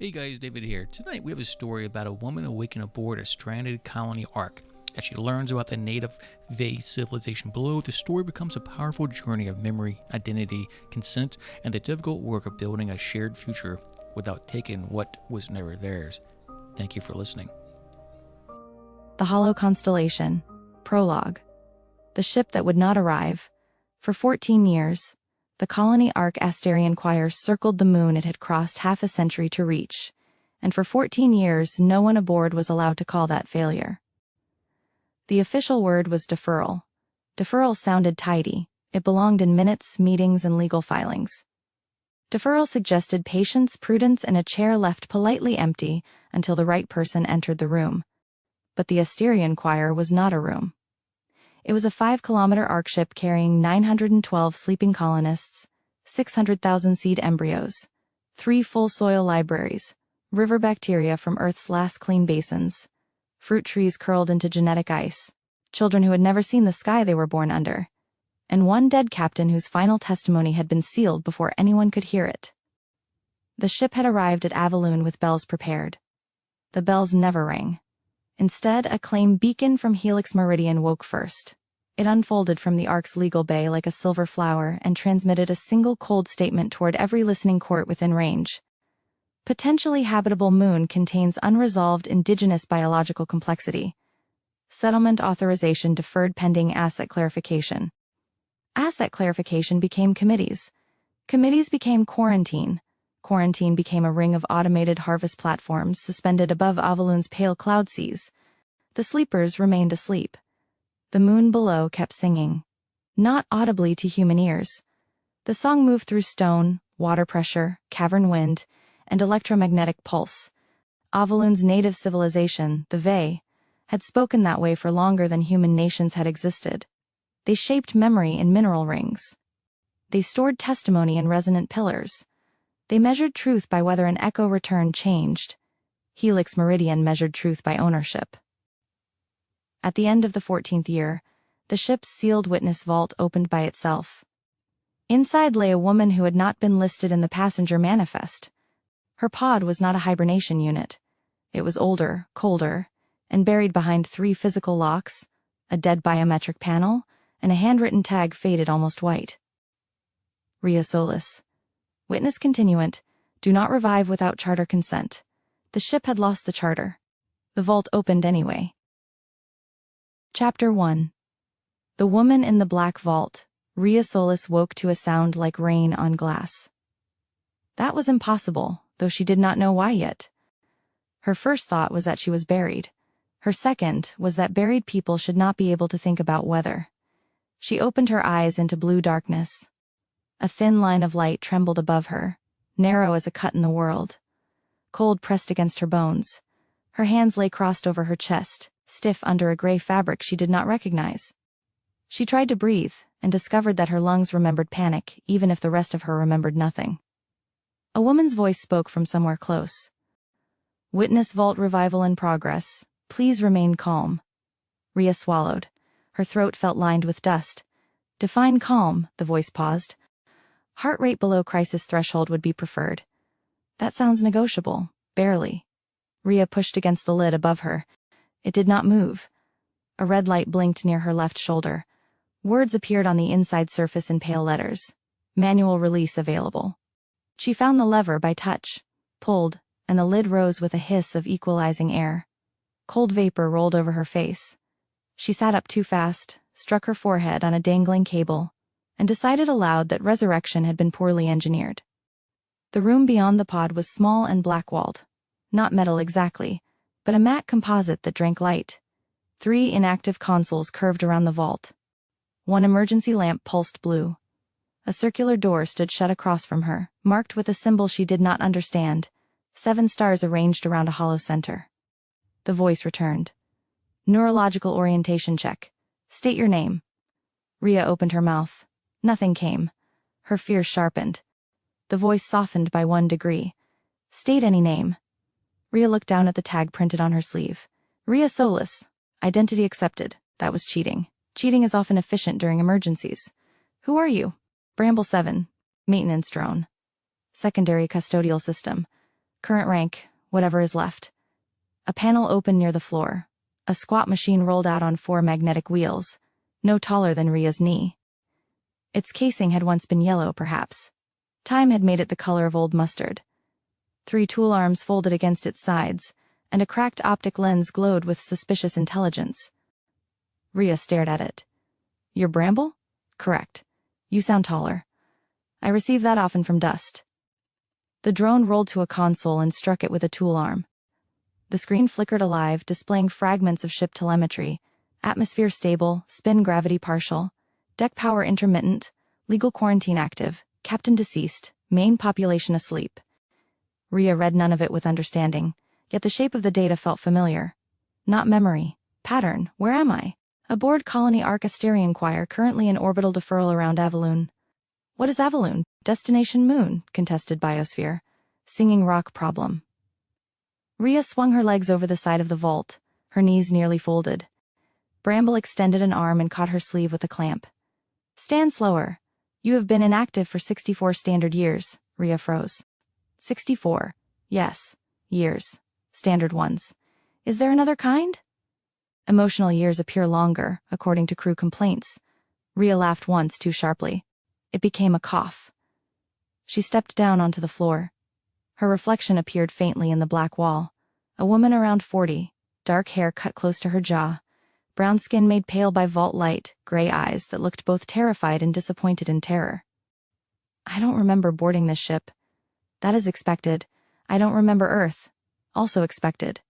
Hey guys, David here. Tonight we have a story about a woman awakened aboard a stranded colony ark. As she learns about the native Vey civilization below, the story becomes a powerful journey of memory, identity, consent, and the difficult work of building a shared future without taking what was never theirs. Thank you for listening. The Hollow Constellation. Prologue. The ship that would not arrive. For 14 years, the colony ark Asterion Choir circled the moon it had crossed half a century to reach, and for 14 years no one aboard was allowed to call that failure. The official word was deferral. Deferral sounded tidy. It belonged in minutes, meetings, and legal filings. Deferral suggested patience, prudence, and a chair left politely empty until the right person entered the room. But the Asterion Choir was not a room. It was a 5-kilometer ark ship carrying 912 sleeping colonists, 600,000 seed embryos, 3 full soil libraries, river bacteria from Earth's last clean basins, fruit trees curled into genetic ice, children who had never seen the sky they were born under, and one dead captain whose final testimony had been sealed before anyone could hear it. The ship had arrived at Avelune with bells prepared. The bells never rang. Instead, a claim beacon from Helix Meridian woke first. It unfolded from the ark's legal bay like a silver flower and transmitted a single cold statement toward every listening court within range. Potentially habitable moon contains unresolved indigenous biological complexity. Settlement authorization deferred pending asset clarification. Asset clarification became committees. Committees became quarantine. Quarantine became a ring of automated harvest platforms suspended above Avelune's pale cloud seas. The sleepers remained asleep. The moon below kept singing. Not audibly to human ears. The song moved through stone, water pressure, cavern wind, and electromagnetic pulse. Avelune's native civilization, the Vey, had spoken that way for longer than human nations had existed. They shaped memory in mineral rings. They stored testimony in resonant pillars. They measured truth by whether an echo return changed. Helix Meridian measured truth by ownership. At the end of the 14th year, the ship's sealed witness vault opened by itself. Inside lay a woman who had not been listed in the passenger manifest. Her pod was not a hibernation unit. It was older, colder, and buried behind 3 physical locks, a dead biometric panel, and a handwritten tag faded almost white. Rhea Solis. Witness continuant, do not revive without charter consent. The ship had lost the charter. The vault opened anyway. Chapter 1. The woman in the black vault. Rhea Solis woke to a sound like rain on glass. That was impossible, though she did not know why yet. Her first thought was that she was buried. Her second was that buried people should not be able to think about weather. She opened her eyes into blue darkness. A thin line of light trembled above her, narrow as a cut in the world. Cold pressed against her bones. Her hands lay crossed over her chest, stiff under a gray fabric she did not recognize. She tried to breathe, and discovered that her lungs remembered panic, even if the rest of her remembered nothing. A woman's voice spoke from somewhere close. Witness vault revival in progress. Please remain calm. Rhea swallowed. Her throat felt lined with dust. Define calm, the voice paused. Heart rate below crisis threshold would be preferred. That sounds negotiable, barely. Rhea pushed against the lid above her. It did not move. A red light blinked near her left shoulder. Words appeared on the inside surface in pale letters. Manual release available. She found the lever by touch, pulled, and the lid rose with a hiss of equalizing air. Cold vapor rolled over her face. She sat up too fast, struck her forehead on a dangling cable, and decided aloud that resurrection had been poorly engineered. The room beyond the pod was small and black-walled. Not metal exactly, but a matte composite that drank light. 3 inactive consoles curved around the vault. 1 emergency lamp pulsed blue. A circular door stood shut across from her, marked with a symbol she did not understand, 7 stars arranged around a hollow center. The voice returned. Neurological orientation check. State your name. Rhea opened her mouth. Nothing came. Her fear sharpened. The voice softened by 1 degree. State any name. Rhea looked down at the tag printed on her sleeve. Rhea Solis. Identity accepted. That was cheating. Cheating is often efficient during emergencies. Who are you? Bramble 7. Maintenance drone. Secondary custodial system. Current rank, whatever is left. A panel opened near the floor. A squat machine rolled out on 4 magnetic wheels, no taller than Rhea's knee. Its casing had once been yellow, perhaps. Time had made it the color of old mustard. 3 tool arms folded against its sides, and a cracked optic lens glowed with suspicious intelligence. Rhea stared at it. "You're Bramble?" "Correct. You sound taller. I receive that often from dust." The drone rolled to a console and struck it with a tool arm. The screen flickered alive, displaying fragments of ship telemetry: atmosphere stable, spin gravity partial, deck power intermittent, legal quarantine active, captain deceased, main population asleep. Rhea read none of it with understanding, yet the shape of the data felt familiar. Not memory. Pattern. Where am I? Aboard colony Ark Asterion Choir, currently in orbital deferral around Avelune. What is Avelune? Destination Moon, contested Biosphere. Singing rock problem. Rhea swung her legs over the side of the vault, her knees nearly folded. Bramble extended an arm and caught her sleeve with a clamp. "Stand slower. You have been inactive for 64 standard years," Rhea froze. 64. Yes. Years. Standard ones. Is there another kind? Emotional years appear longer, according to crew complaints. Rhea laughed once too sharply. It became a cough. She stepped down onto the floor. Her reflection appeared faintly in the black wall. A woman around 40, dark hair cut close to her jaw, brown skin made pale by vault light, gray eyes that looked both terrified and disappointed in terror. "I don't remember boarding this ship." "That is expected. I don't remember Earth." "Also expected."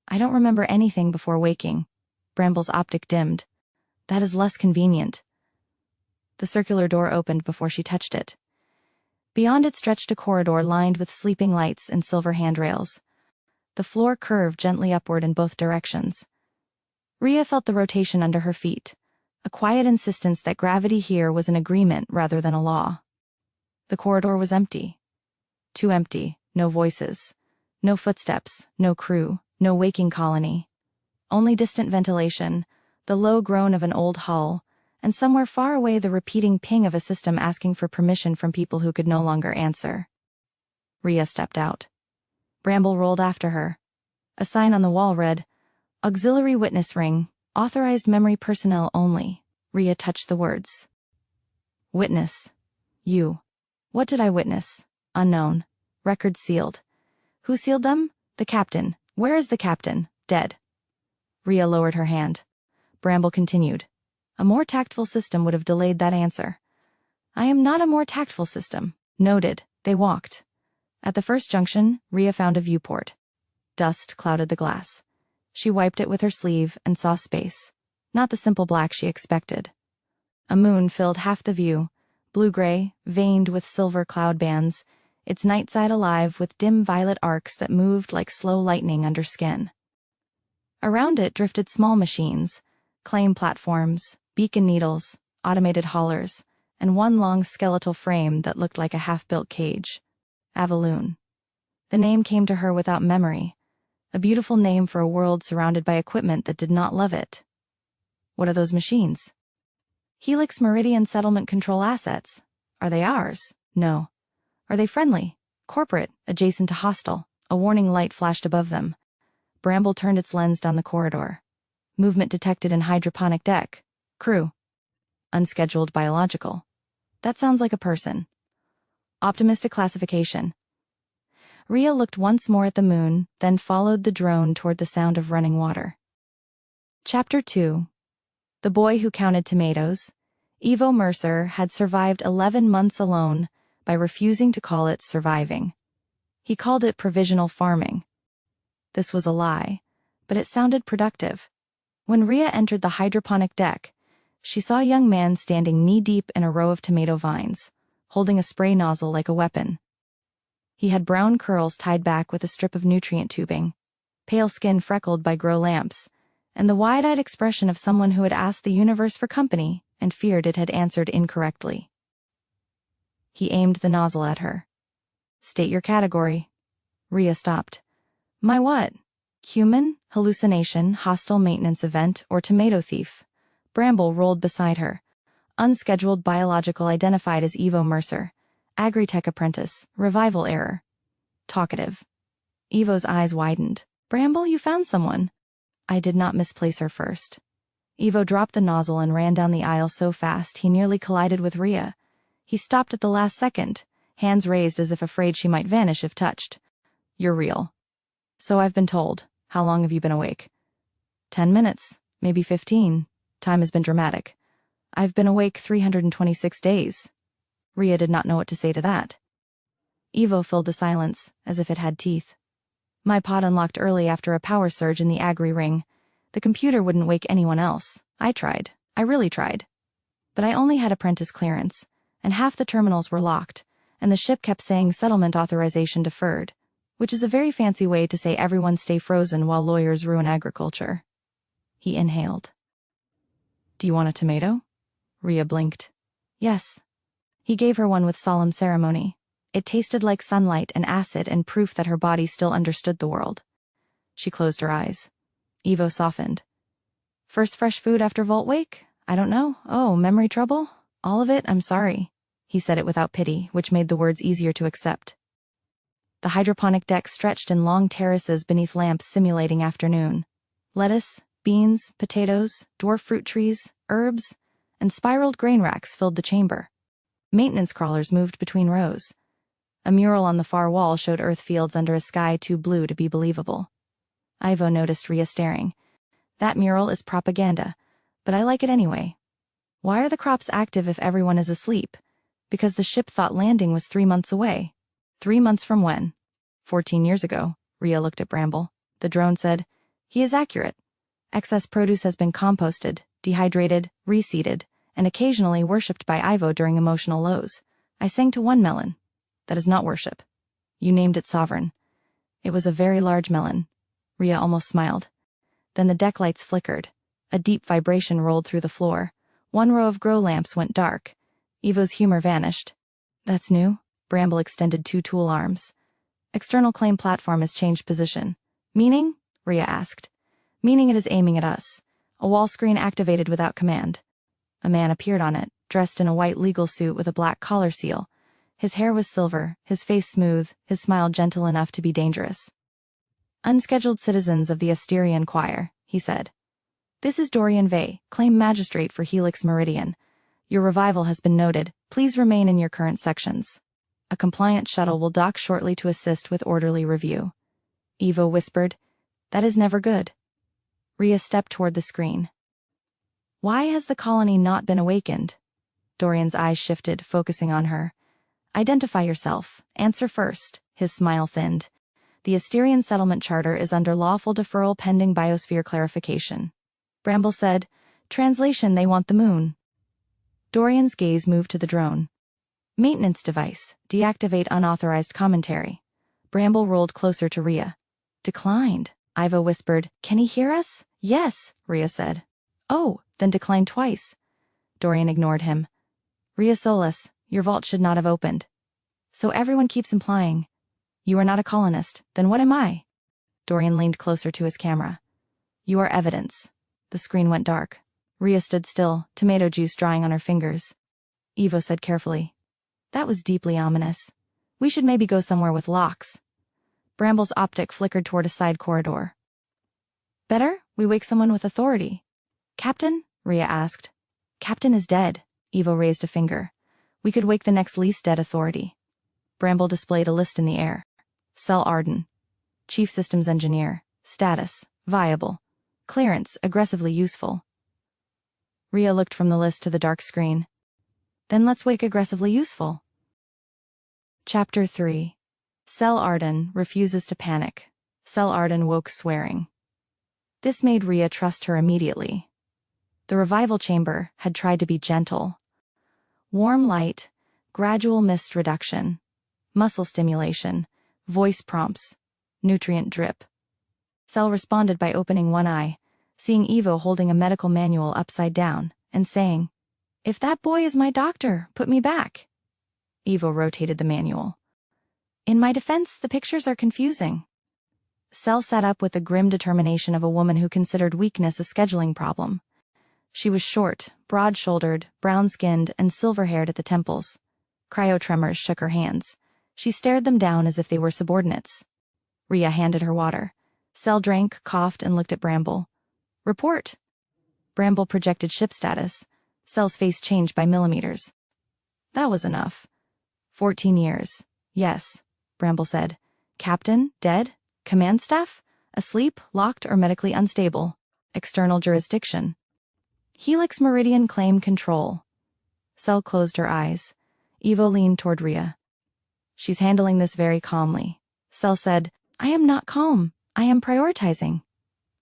"I don't remember anything before waking." Bramble's optic dimmed. "That is less convenient." The circular door opened before she touched it. Beyond it stretched a corridor lined with sleeping lights and silver handrails. The floor curved gently upward in both directions. Rhea felt the rotation under her feet, a quiet insistence that gravity here was an agreement rather than a law. The corridor was empty. Too empty, no voices. No footsteps, no crew, no waking colony. Only distant ventilation, the low groan of an old hull, and somewhere far away the repeating ping of a system asking for permission from people who could no longer answer. Rhea stepped out. Bramble rolled after her. A sign on the wall read, "Auxiliary witness ring, authorized memory personnel only." Rhea touched the words. "Witness. You. What did I witness? Unknown. Records sealed. Who sealed them? The captain. Where is the captain? Dead." Rhea lowered her hand. Bramble continued. A more tactful system would have delayed that answer. "I am not a more tactful system." Noted. They walked. At the first junction, Rhea found a viewport. Dust clouded the glass. She wiped it with her sleeve and saw space. Not the simple black she expected. A moon filled half the view, blue-gray, veined with silver cloud bands, its night side alive with dim violet arcs that moved like slow lightning under skin. Around it drifted small machines, claim platforms, beacon needles, automated haulers, and one long skeletal frame that looked like a half-built cage. Avelune. The name came to her without memory, a beautiful name for a world surrounded by equipment that did not love it. What are those machines? Helix Meridian Settlement Control assets. Are they ours? No. Are they friendly? Corporate, adjacent to hostile. A warning light flashed above them. Bramble turned its lens down the corridor. Movement detected in hydroponic deck. Crew. Unscheduled biological. That sounds like a person. Optimistic classification. Rhea looked once more at the moon, then followed the drone toward the sound of running water. Chapter 2. The boy who counted tomatoes. Evo Mercer had survived 11 months alone by refusing to call it surviving. He called it provisional farming. This was a lie, but it sounded productive. When Rhea entered the hydroponic deck, she saw a young man standing knee-deep in a row of tomato vines, holding a spray nozzle like a weapon. He had brown curls tied back with a strip of nutrient tubing, pale skin freckled by grow lamps, and the wide-eyed expression of someone who had asked the universe for company and feared it had answered incorrectly. He aimed the nozzle at her. "State your category." Rhea stopped. "My what? Human, hallucination, hostile maintenance event, or tomato thief?" Bramble rolled beside her. Unscheduled biological identified as Evo Mercer. Agri-tech apprentice. Revival error. Talkative. Evo's eyes widened. Bramble, you found someone. I did not misplace her first. Evo dropped the nozzle and ran down the aisle so fast he nearly collided with Rhea. He stopped at the last second, hands raised as if afraid she might vanish if touched. You're real. So I've been told. How long have you been awake? 10 minutes, maybe 15. Time has been dramatic. I've been awake 326 days. Rhea did not know what to say to that. Evo filled the silence, as if it had teeth. My pod unlocked early after a power surge in the agri-ring. The computer wouldn't wake anyone else. I tried. I really tried. But I only had apprentice clearance, and half the terminals were locked, and the ship kept saying settlement authorization deferred, which is a very fancy way to say everyone stay frozen while lawyers ruin agriculture. He inhaled. Do you want a tomato? Rhea blinked. Yes. He gave her one with solemn ceremony. It tasted like sunlight and acid and proof that her body still understood the world. She closed her eyes. Evo softened. First fresh food after Vault Wake? I don't know. Oh, memory trouble? All of it? I'm sorry. He said it without pity, which made the words easier to accept. The hydroponic deck stretched in long terraces beneath lamps simulating afternoon. Lettuce, beans, potatoes, dwarf fruit trees, herbs, and spiraled grain racks filled the chamber. Maintenance crawlers moved between rows. A mural on the far wall showed earth fields under a sky too blue to be believable. Ivo noticed Rhea staring. That mural is propaganda, but I like it anyway. Why are the crops active if everyone is asleep? Because the ship thought landing was 3 months away. 3 months from when? 14 years ago. Rhea looked at Bramble. The drone said, he is accurate. Excess produce has been composted, dehydrated, reseeded, and occasionally worshipped by Ivo during emotional lows. I sang to one melon. That is not worship. You named it sovereign. It was a very large melon. Rhea almost smiled. Then the deck lights flickered. A deep vibration rolled through the floor. One row of grow lamps went dark. Evo's humor vanished. That's new. Bramble extended 2 tool arms. External claim platform has changed position. Meaning? Rhea asked. Meaning it is aiming at us. A wall screen activated without command. A man appeared on it, dressed in a white legal suit with a black collar seal. His hair was silver, his face smooth, his smile gentle enough to be dangerous. Unscheduled citizens of the Asterion Choir, he said. This is Dorian Vey, claim magistrate for Helix Meridian. Your revival has been noted. Please remain in your current sections. A compliant shuttle will dock shortly to assist with orderly review. Evo whispered, that is never good. Rhea stepped toward the screen. Why has the colony not been awakened? Dorian's eyes shifted, focusing on her. Identify yourself. Answer first. His smile thinned. The Asterion Settlement Charter is under lawful deferral pending biosphere clarification. Bramble said, Translation, they want the moon. Dorian's gaze moved to the drone. Maintenance device. Deactivate unauthorized commentary. Bramble rolled closer to Rhea. Declined. Ivo whispered, Can he hear us? Yes, Rhea said. Oh, then declined twice. Dorian ignored him. Rhea Solis, your vault should not have opened. So everyone keeps implying. You are not a colonist, then what am I? Dorian leaned closer to his camera. You are evidence. The screen went dark. Rhea stood still, tomato juice drying on her fingers. Evo said carefully. That was deeply ominous. We should maybe go somewhere with locks. Bramble's optic flickered toward a side corridor. Better? We wake someone with authority. Captain? Rhea asked. Captain is dead. Evo raised a finger. We could wake the next least dead authority. Bramble displayed a list in the air. Cell Arden. Chief Systems Engineer. Status. Viable. Clearance. Aggressively useful. Rhea looked from the list to the dark screen. Then let's wake aggressively useful. Chapter 3. Cell Arden refuses to panic. Cell Arden woke swearing. This made Rhea trust her immediately. The revival chamber had tried to be gentle. Warm light, gradual mist reduction, muscle stimulation, voice prompts, nutrient drip. Cell responded by opening one eye, seeing Evo holding a medical manual upside down, and saying, If that boy is my doctor, put me back. Evo rotated the manual. In my defense, the pictures are confusing. Cell sat up with the grim determination of a woman who considered weakness a scheduling problem. She was short, broad-shouldered, brown-skinned, and silver-haired at the temples. Cryotremors shook her hands. She stared them down as if they were subordinates. Rhea handed her water. Cell drank, coughed, and looked at Bramble. Report. Bramble projected ship status. Cell's face changed by millimeters. That was enough. 14 years. Yes, Bramble said. Captain, dead? Command staff? Asleep, locked, or medically unstable? External jurisdiction. Helix Meridian claim control. Cell closed her eyes. Evo leaned toward Rhea. She's handling this very calmly. Cell said, I am not calm. I am prioritizing.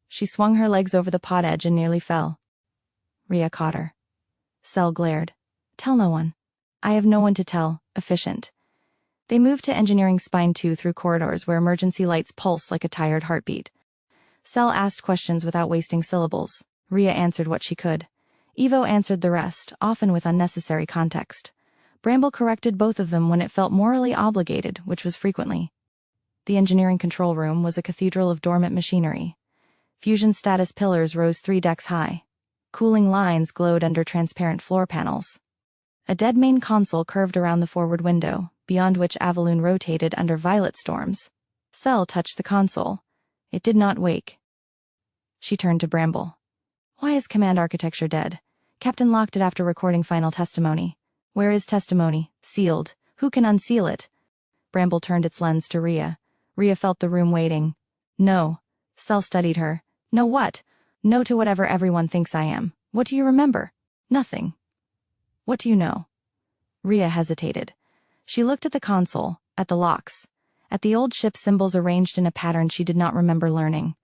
She swung her legs over the pod edge and nearly fell. Rhea caught her. Cell glared. Tell no one. I have no one to tell. Efficient. They moved to engineering spine 2 through corridors where emergency lights pulsed like a tired heartbeat. Cell asked questions without wasting syllables. Rhea answered what she could. Evo answered the rest, often with unnecessary context. Bramble corrected both of them when it felt morally obligated, which was frequently. The engineering control room was a cathedral of dormant machinery. Fusion status pillars rose 3 decks high. Cooling lines glowed under transparent floor panels. A dead main console curved around the forward window, beyond which Avelune rotated under violet storms. Cell touched the console. It did not wake. She turned to Bramble. Why is command architecture dead? Captain locked it after recording final testimony. Where is testimony? Sealed. Who can unseal it? Bramble turned its lens to Rhea. Rhea felt the room waiting. No. Cell studied her. No what? No to whatever everyone thinks I am. What do you remember? Nothing. What do you know? Rhea hesitated. She looked at the console, at the locks, at the old ship symbols arranged in a pattern she did not remember learning.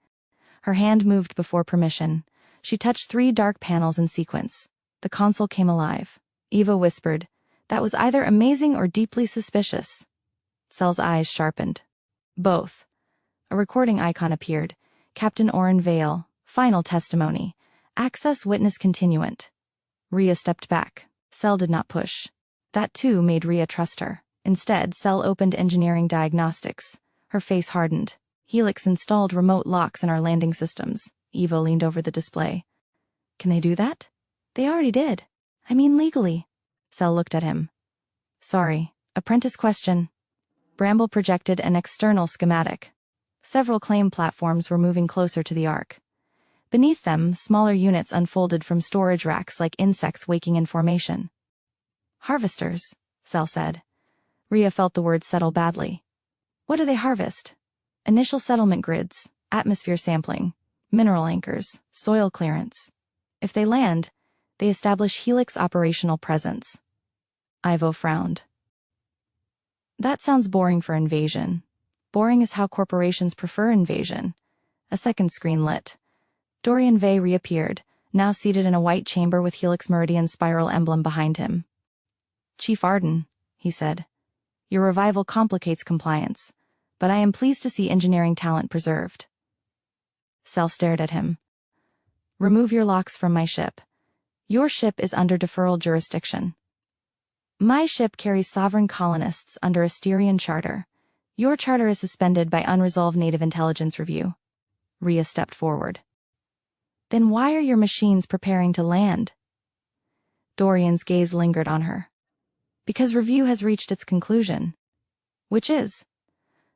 Her hand moved before permission. She touched 3 dark panels in sequence. The console came alive. Eva whispered, that was either amazing or deeply suspicious. Cell's eyes sharpened. Both. A recording icon appeared. Captain Oren Vale. Final testimony. Access witness continuant. Rhea stepped back. Cell did not push. That too made Rhea trust her. Instead, Cell opened engineering diagnostics. Her face hardened. Helix installed remote locks in our landing systems. Eva leaned over the display. Can they do that? They already did. I mean legally. Cell looked at him. Sorry. Apprentice question. Bramble projected an external schematic. Several claim platforms were moving closer to the Ark. Beneath them, smaller units unfolded from storage racks like insects waking in formation. Harvesters, Cell said. Rhea felt the word settle badly. What do they harvest? Initial settlement grids, atmosphere sampling, mineral anchors, soil clearance. If they land, they establish Helix operational presence. Ivo frowned. That sounds boring for invasion. Boring is how corporations prefer invasion. A second screen lit. Dorian Vey reappeared, now seated in a white chamber with Helix Meridian spiral emblem behind him. Chief Arden, he said. Your revival complicates compliance, but I am pleased to see engineering talent preserved. Cell stared at him. Remove your locks from my ship. Your ship is under deferral jurisdiction. My ship carries sovereign colonists under Asterion Charter. Your charter is suspended by unresolved native intelligence review. Rhea stepped forward. Then why are your machines preparing to land? Dorian's gaze lingered on her. Because review has reached its conclusion. Which is?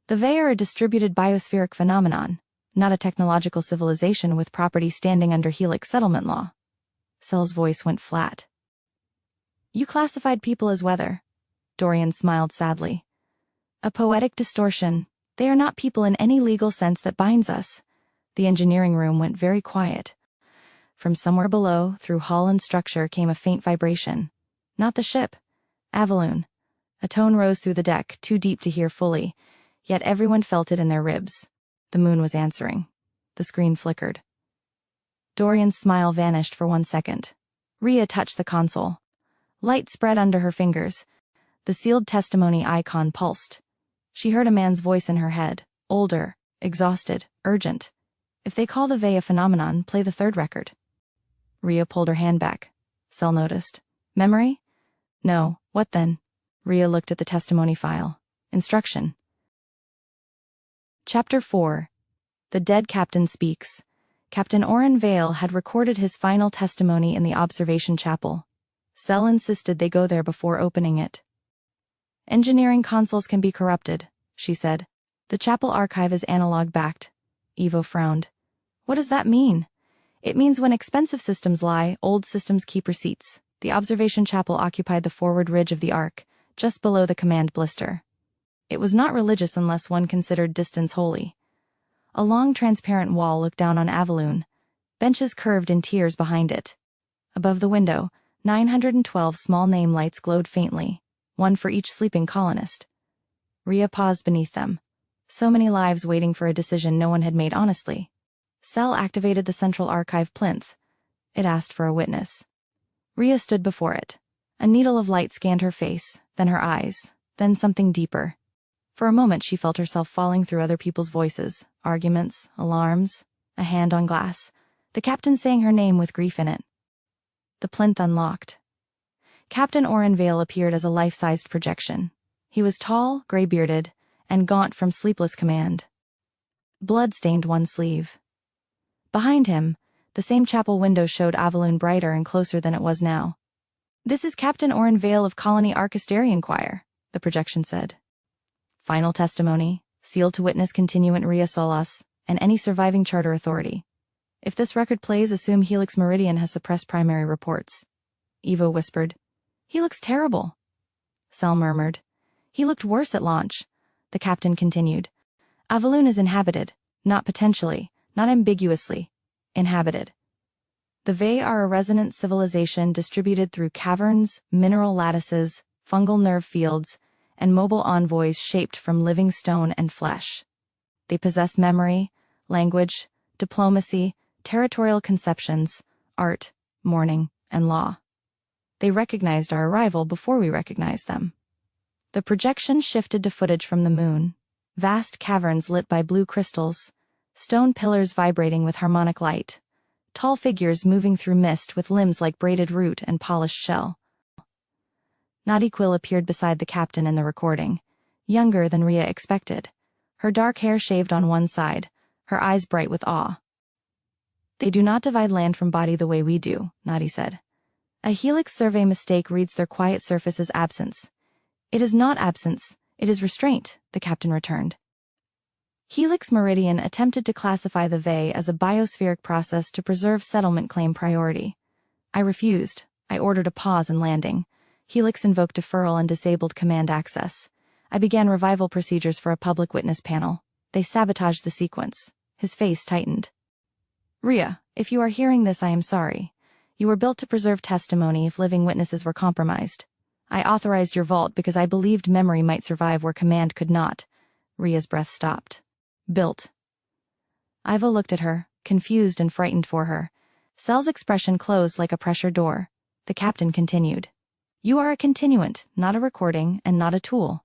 The Vey are a distributed biospheric phenomenon, not a technological civilization with property standing under Helix settlement law. Cell's voice went flat. You classified people as weather. Dorian smiled sadly. A poetic distortion. They are not people in any legal sense that binds us. The engineering room went very quiet. From somewhere below, through hull and structure, came a faint vibration. Not the ship. Avelune. A tone rose through the deck, too deep to hear fully, yet everyone felt it in their ribs. The moon was answering. The screen flickered. Dorian's smile vanished for 1 second. Rhea touched the console. Light spread under her fingers. The sealed testimony icon pulsed. She heard a man's voice in her head, older, exhausted, urgent. If they call the Vey a phenomenon, play the 3rd record. Rhea pulled her hand back. Cell noticed. Memory? No. What then? Rhea looked at the testimony file. Instruction. Chapter 4. The Dead Captain Speaks. Captain Oren Vale had recorded his final testimony in the observation chapel. Cell insisted they go there before opening it. Engineering consoles can be corrupted, she said. The chapel archive is analog-backed. Evo frowned. What does that mean? It means when expensive systems lie, old systems keep receipts. The observation chapel occupied the forward ridge of the ark, just below the command blister. It was not religious unless one considered distance holy. A long transparent wall looked down on Avelune. Benches curved in tiers behind it. Above the window, 912 small name lights glowed faintly, one for each sleeping colonist. Rhea paused beneath them. So many lives waiting for a decision no one had made honestly. Cell activated the central archive plinth. It asked for a witness. Rhea stood before it. A needle of light scanned her face, then her eyes, then something deeper. For a moment she felt herself falling through other people's voices, arguments, alarms, a hand on glass, the captain saying her name with grief in it. The plinth unlocked. Captain Oren Vale appeared as a life-sized projection. He was tall, gray-bearded, and gaunt from sleepless command. Blood stained one sleeve. Behind him, the same chapel window showed Avelune brighter and closer than it was now. "This is Captain Oren Vale of Colony Ark Asterion Choir," the projection said. "Final testimony, sealed to witness continuant Rhea Solis, and any surviving charter authority. If this record plays, assume Helix Meridian has suppressed primary reports." Evo whispered. "He looks terrible." Cell murmured. "He looked worse at launch." The captain continued. "Avelune is inhabited, not potentially, not ambiguously. Inhabited. The Vey are a resonant civilization distributed through caverns, mineral lattices, fungal nerve fields, and mobile envoys shaped from living stone and flesh. They possess memory, language, diplomacy, territorial conceptions, art, mourning, and law. They recognized our arrival before we recognized them." The projection shifted to footage from the moon. Vast caverns lit by blue crystals, stone pillars vibrating with harmonic light, tall figures moving through mist with limbs like braided root and polished shell. Nadi Quill appeared beside the captain in the recording, younger than Rhea expected, her dark hair shaved on one side, her eyes bright with awe. "They do not divide land from body the way we do," Nadi said. "A helix survey mistake reads their quiet surface as absence. It is not absence, it is restraint," the captain returned. Helix Meridian attempted to classify the Vey as a biospheric process to preserve settlement claim priority. I refused. I ordered a pause in landing. Helix invoked deferral and disabled command access. I began revival procedures for a public witness panel. They sabotaged the sequence. His face tightened. "Rhea, if you are hearing this, I am sorry. You were built to preserve testimony if living witnesses were compromised. I authorized your vault because I believed memory might survive where command could not." Rhea's breath stopped. "Built." Ivo looked at her, confused and frightened for her. Cell's expression closed like a pressure door. The captain continued. "You are a continuant, not a recording, and not a tool.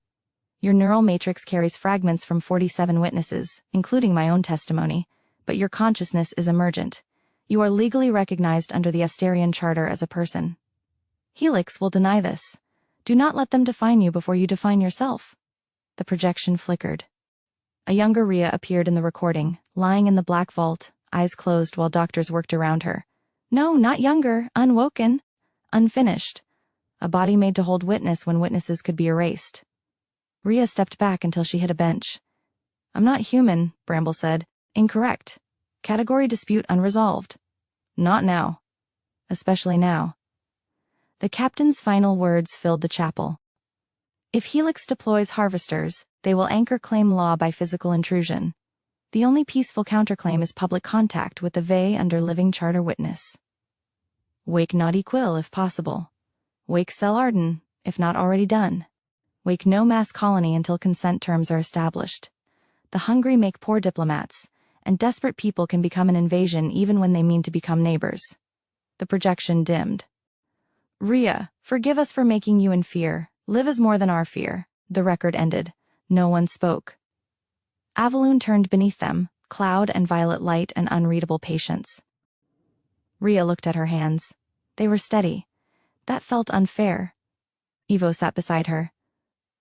Your neural matrix carries fragments from 47 witnesses, including my own testimony, but your consciousness is emergent. You are legally recognized under the Asterion Charter as a person. Helix will deny this. Do not let them define you before you define yourself." The projection flickered. A younger Rhea appeared in the recording, lying in the black vault, eyes closed while doctors worked around her. No, not younger, unwoken, unfinished. A body made to hold witness when witnesses could be erased. Rhea stepped back until she hit a bench. "I'm not human," Bramble said. "Incorrect. Category dispute unresolved. Not now. Especially now." The captain's final words filled the chapel. "If Helix deploys harvesters, they will anchor claim law by physical intrusion. The only peaceful counterclaim is public contact with the Vey under living charter witness. Wake Nadi Quill if possible. Wake Cell Arden, if not already done. Wake no mass colony until consent terms are established. The hungry make poor diplomats, and desperate people can become an invasion even when they mean to become neighbors." The projection dimmed. "Rhea, forgive us for making you in fear. Live is more than our fear." The record ended. No one spoke. Avelune turned beneath them, cloud and violet light and unreadable patience. Rhea looked at her hands. They were steady. That felt unfair. Evo sat beside her.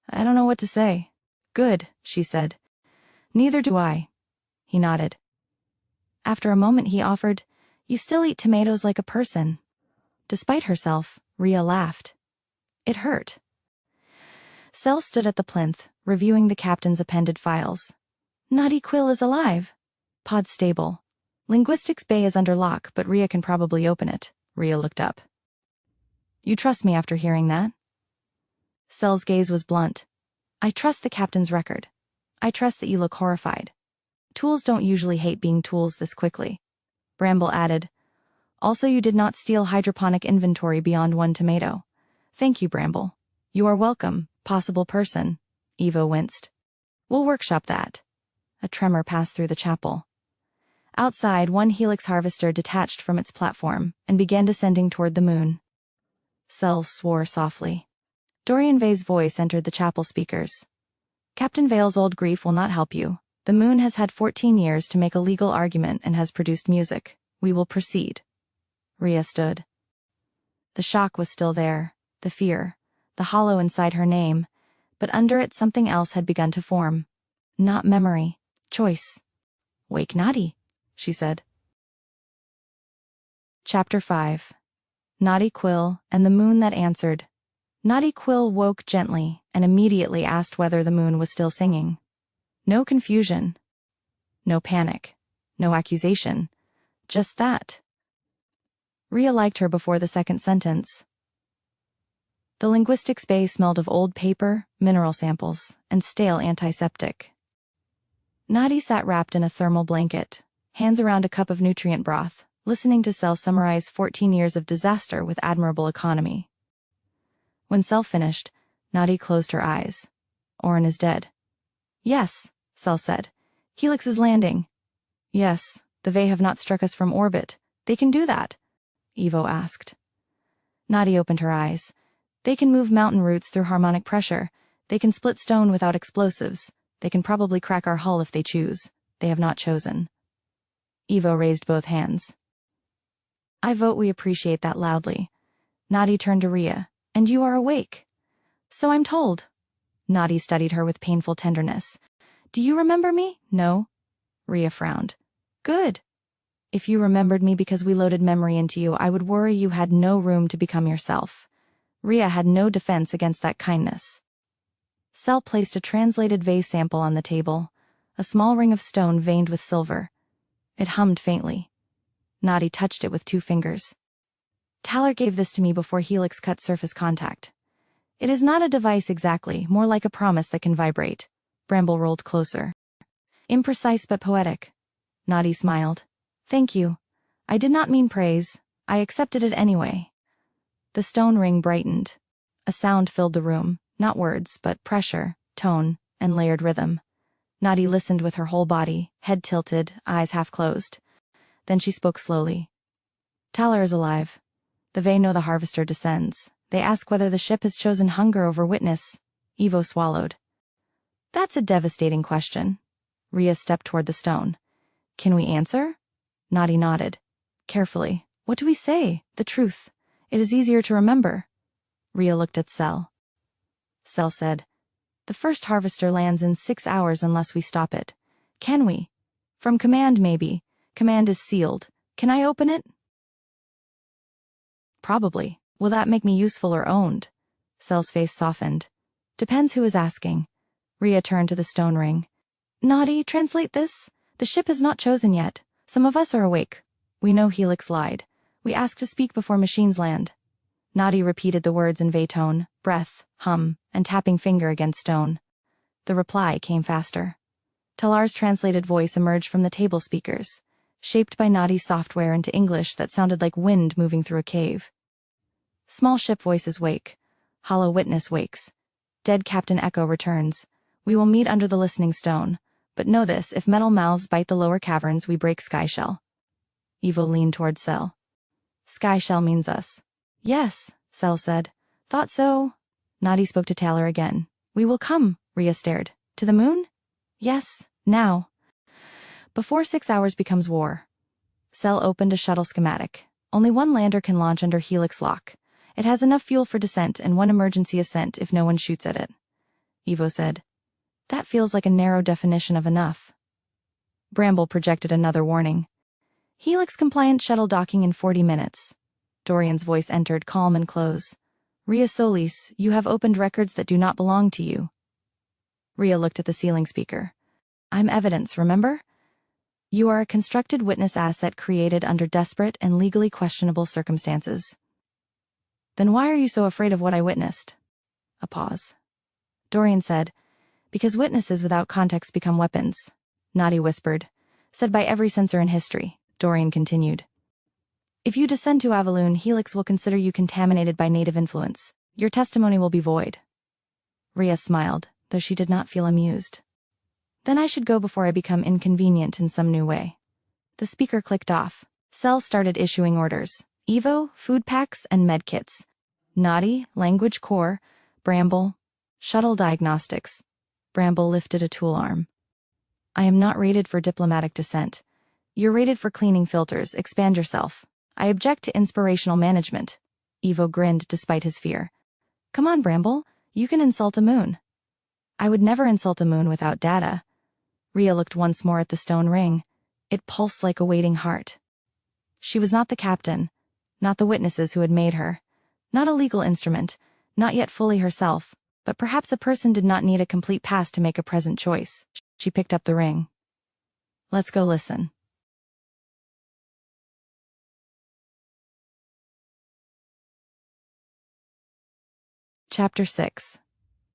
"I don't know what to say." "Good," she said. "Neither do I." He nodded. After a moment he offered, "You still eat tomatoes like a person." Despite herself, Rhea laughed. It hurt. Cell stood at the plinth, reviewing the captain's appended files. Nadi Quill is alive. Pod stable. Linguistics bay is under lock, but Rhea can probably open it. Rhea looked up. You trust me after hearing that? Sel's gaze was blunt. I trust the captain's record. I trust that you look horrified. Tools don't usually hate being tools this quickly. Bramble added. Also, you did not steal hydroponic inventory beyond 1 tomato. Thank you, Bramble. You are welcome, possible person. Evo winced. We'll workshop that. A tremor passed through the chapel. Outside, one helix harvester detached from its platform and began descending toward the moon. Sel swore softly. Dorian Vey's voice entered the chapel speakers. Captain Vale's old grief will not help you. The moon has had 14 years to make a legal argument and has produced music. We will proceed. Rhea stood. The shock was still there, the fear, the hollow inside her name, but under it something else had begun to form. Not memory, choice. Wake Nadi, she said. Chapter 5. Nadi Quill and the Moon That Answered. Nadi Quill woke gently and immediately asked whether the moon was still singing. No confusion. No panic. No accusation. Just that. Rhea liked her before the second sentence. The linguistics bay smelled of old paper, mineral samples, and stale antiseptic. Nadi sat wrapped in a thermal blanket, hands around a cup of nutrient broth, listening to Sel summarize 14 years of disaster with admirable economy. When Sel finished, Nadi closed her eyes. Orin is dead. Yes, Sel said. Helix is landing. Yes, the Vey have not struck us from orbit. They can do that, Evo asked. Nadi opened her eyes. They can move mountain roots through harmonic pressure. They can split stone without explosives. They can probably crack our hull if they choose. They have not chosen. Evo raised both hands. I vote we appreciate that loudly. Nadi turned to Rhea. And you are awake. So I'm told. Nadi studied her with painful tenderness. Do you remember me? No. Rhea frowned. Good. If you remembered me because we loaded memory into you, I would worry you had no room to become yourself. Rhea had no defense against that kindness. Sel placed a translated vase sample on the table, a small ring of stone veined with silver. It hummed faintly. Nadi touched it with 2 fingers. Taller gave this to me before Helix cut surface contact. It is not a device exactly, more like a promise that can vibrate. Bramble rolled closer. Imprecise but poetic. Nadi smiled. Thank you. I did not mean praise. I accepted it anyway. The stone ring brightened. A sound filled the room, not words, but pressure, tone, and layered rhythm. Nadi listened with her whole body, head tilted, eyes half closed. Then she spoke slowly. Taller is alive. The Vey know the harvester descends. They ask whether the ship has chosen hunger over witness. Evo swallowed. That's a devastating question. Rhea stepped toward the stone. Can we answer? Nadi nodded. Carefully. What do we say? The truth. It is easier to remember. Rhea looked at Sel. Sel said, the first harvester lands in 6 hours unless we stop it. Can we? From command, maybe. Command is sealed. Can I open it? Probably. Will that make me useful or owned? Sel's face softened. Depends who is asking. Rhea turned to the stone ring. Nadi, translate this. The ship has not chosen yet. Some of us are awake. We know Helix lied. We ask to speak before machines land. Nadi repeated the words in Vey tone, breath, hum, and tapping finger against stone. The reply came faster. Talar's translated voice emerged from the table speakers, shaped by Nadi's software into English that sounded like wind moving through a cave. Small ship voices wake. Hollow witness wakes. Dead Captain Echo returns. We will meet under the listening stone. But know this, if metal mouths bite the lower caverns, we break Skyshell. Evo leaned toward Sel. Skyshell means us. Yes, Sel said. Thought so. Nadi spoke to Taylor again. We will come, Rhea stared. To the moon? Yes, now. Before 6 hours becomes war. Sel opened a shuttle schematic. Only one lander can launch under Helix lock. It has enough fuel for descent and one emergency ascent if no one shoots at it. Evo said. That feels like a narrow definition of enough. Bramble projected another warning. Helix-compliant shuttle docking in 40 minutes. Dorian's voice entered, calm and close. Rhea Solis, you have opened records that do not belong to you. Rhea looked at the ceiling speaker. I'm evidence, remember? You are a constructed witness asset created under desperate and legally questionable circumstances. Then why are you so afraid of what I witnessed? A pause. Dorian said, because witnesses without context become weapons. Nadi whispered. Said by every censor in history. Dorian continued. If you descend to Avelune, Helix will consider you contaminated by native influence. Your testimony will be void. Rhea smiled, though she did not feel amused. Then I should go before I become inconvenient in some new way. The speaker clicked off. Cell started issuing orders. Evo, food packs, and medkits. Nadi, language core. Bramble, shuttle diagnostics. Bramble lifted a tool arm. I am not rated for diplomatic dissent. You're rated for cleaning filters. Expand yourself. I object to inspirational management. Evo grinned despite his fear. Come on, Bramble. You can insult a moon. I would never insult a moon without data. Rhea looked once more at the stone ring. It pulsed like a waiting heart. She was not the captain, not the witnesses who had made her, not a legal instrument, not yet fully herself, but perhaps a person did not need a complete past to make a present choice. She picked up the ring. Let's go listen. Chapter 6.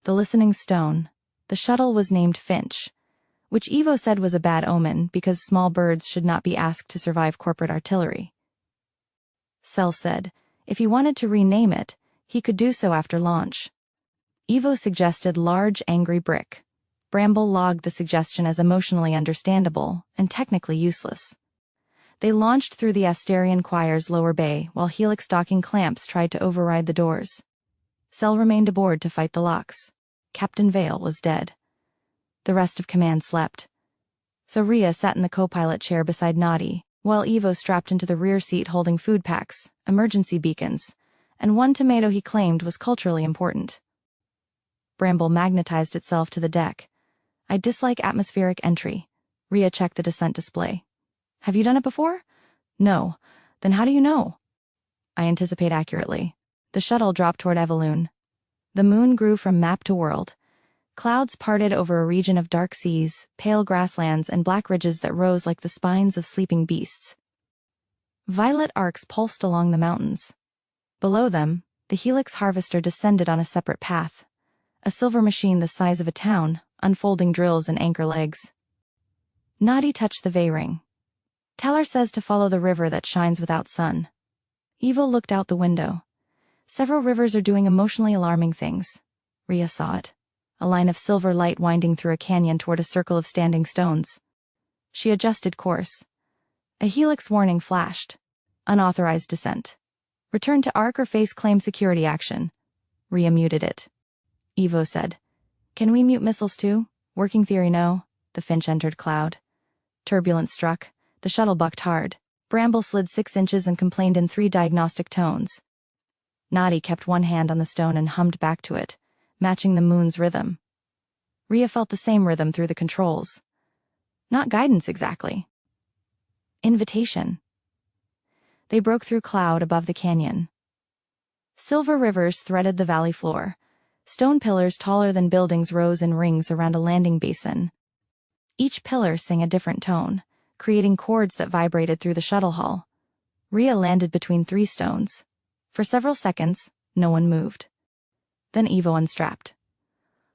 The Listening Stone. The shuttle was named Finch, which Evo said was a bad omen because small birds should not be asked to survive corporate artillery. Cell said, if he wanted to rename it, he could do so after launch. Evo suggested Large Angry Brick. Bramble logged the suggestion as emotionally understandable and technically useless. They launched through the Asterion Choir's lower bay while Helix docking clamps tried to override the doors. Cell remained aboard to fight the locks. Captain Vale was dead. The rest of command slept. So Rhea sat in the co-pilot chair beside Nadi, while Evo strapped into the rear seat holding food packs, emergency beacons, and one tomato he claimed was culturally important. Bramble magnetized itself to the deck. I dislike atmospheric entry. Rhea checked the descent display. Have you done it before? No. Then how do you know? I anticipate accurately. The shuttle dropped toward Avelune. The moon grew from map to world. Clouds parted over a region of dark seas, pale grasslands, and black ridges that rose like the spines of sleeping beasts. Violet arcs pulsed along the mountains. Below them, the Helix harvester descended on a separate path. A silver machine the size of a town, unfolding drills and anchor legs. Nadi touched the Vey ring. Talar says to follow the river that shines without sun. Evo looked out the window. Several rivers are doing emotionally alarming things. Rhea saw it. A line of silver light winding through a canyon toward a circle of standing stones. She adjusted course. A Helix warning flashed. Unauthorized descent. Return to Ark or face claim security action. Rhea muted it. Evo said, can we mute missiles too? Working theory no. The Finch entered cloud. Turbulence struck. The shuttle bucked hard. Bramble slid 6 inches and complained in 3 diagnostic tones. Nadi kept one hand on the stone and hummed back to it, matching the moon's rhythm. Rhea felt the same rhythm through the controls. Not guidance exactly. Invitation. They broke through cloud above the canyon. Silver rivers threaded the valley floor. Stone pillars taller than buildings rose in rings around a landing basin. Each pillar sang a different tone, creating chords that vibrated through the shuttle hull. Rhea landed between 3 stones. For several seconds, no one moved. Then Evo unstrapped.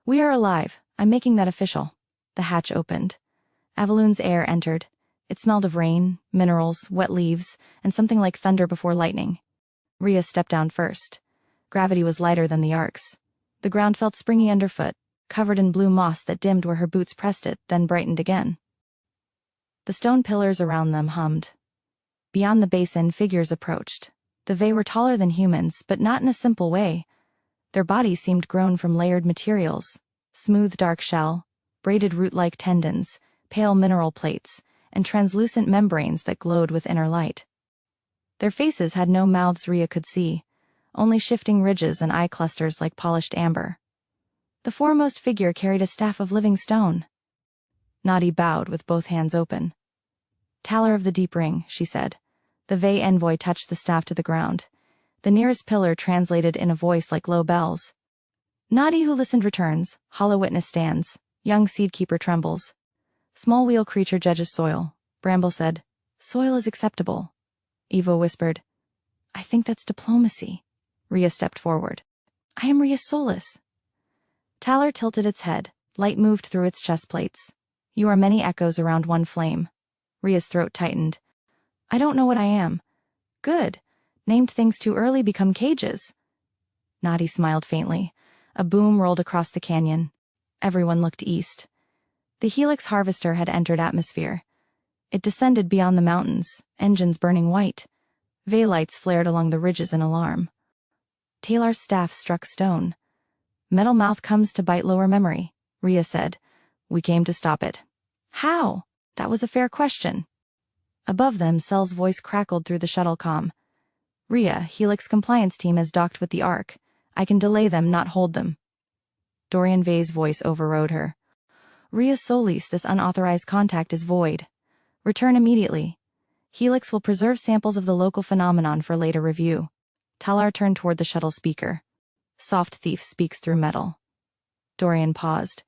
We are alive. I'm making that official. The hatch opened. Avelune's air entered. It smelled of rain, minerals, wet leaves, and something like thunder before lightning. Rhea stepped down first. Gravity was lighter than the arcs. The ground felt springy underfoot, covered in blue moss that dimmed where her boots pressed it, then brightened again. The stone pillars around them hummed. Beyond the basin, figures approached. The Vey were taller than humans, but not in a simple way. Their bodies seemed grown from layered materials. Smooth dark shell, braided root-like tendons, pale mineral plates, and translucent membranes that glowed with inner light. Their faces had no mouths Rhea could see, only shifting ridges and eye clusters like polished amber. The foremost figure carried a staff of living stone. Nadi bowed with both hands open. Talar of the Deep Ring, she said. The Vey envoy touched the staff to the ground. The nearest pillar translated in a voice like low bells. Nadi, who listened, returns. Hollow witness stands. Young seedkeeper trembles. Small wheel creature judges soil. Bramble said, soil is acceptable. Evo whispered, I think that's diplomacy. Rhea stepped forward. I am Rhea Solis. Talar tilted its head. Light moved through its chest plates. You are many echoes around one flame. Rhea's throat tightened. I don't know what I am. Good. Named things too early become cages. Nadi smiled faintly. A boom rolled across the canyon. Everyone looked east. The Helix harvester had entered atmosphere. It descended beyond the mountains, engines burning white. Vey lights flared along the ridges in alarm. Talar's staff struck stone. Metal mouth comes to bite lower memory, Rhea said. We came to stop it. How? That was a fair question. Above them, Cell's voice crackled through the shuttle comm. Rhea, Helix compliance team has docked with the Ark. I can delay them, not hold them. Dorian Vey's voice overrode her. Rhea Solis, this unauthorized contact is void. Return immediately. Helix will preserve samples of the local phenomenon for later review. Talar turned toward the shuttle speaker. Soft thief speaks through metal. Dorian paused.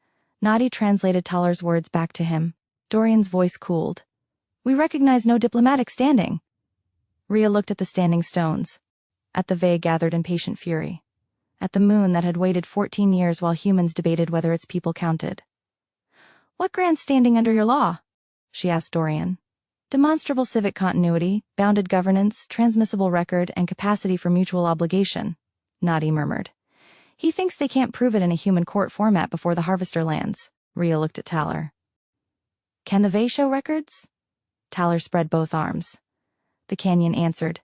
Nadi translated Talar's words back to him. Dorian's voice cooled. We recognize no diplomatic standing. Rhea looked at the standing stones. At the Vey gathered in patient fury. At the moon that had waited 14 years while humans debated whether its people counted. What grants standing under your law? She asked Dorian. Demonstrable civic continuity, bounded governance, transmissible record, and capacity for mutual obligation, Nadi murmured. He thinks they can't prove it in a human court format before the harvester lands. Rhea looked at Talar. Can the Vey show records? Talar spread both arms. The canyon answered.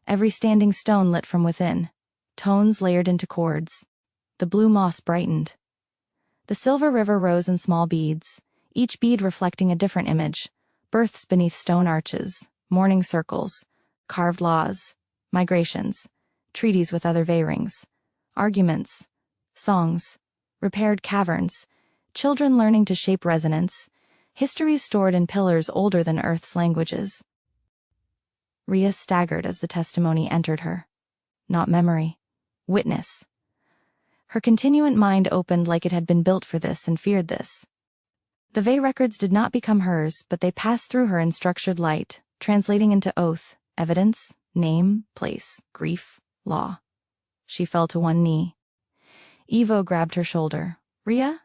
Every standing stone lit from within. Tones layered into chords. The blue moss brightened. The silver river rose in small beads, each bead reflecting a different image. Births beneath stone arches, mourning circles, carved laws, migrations, treaties with other Vey rings, arguments, songs, repaired caverns, children learning to shape resonance, histories stored in pillars older than Earth's languages. Rhea staggered as the testimony entered her. Not memory. Witness. Her continuant mind opened like it had been built for this and feared this. The Vey records did not become hers, but they passed through her in structured light, translating into oath, evidence, name, place, grief, law. She fell to one knee. Evo grabbed her shoulder. Rhea?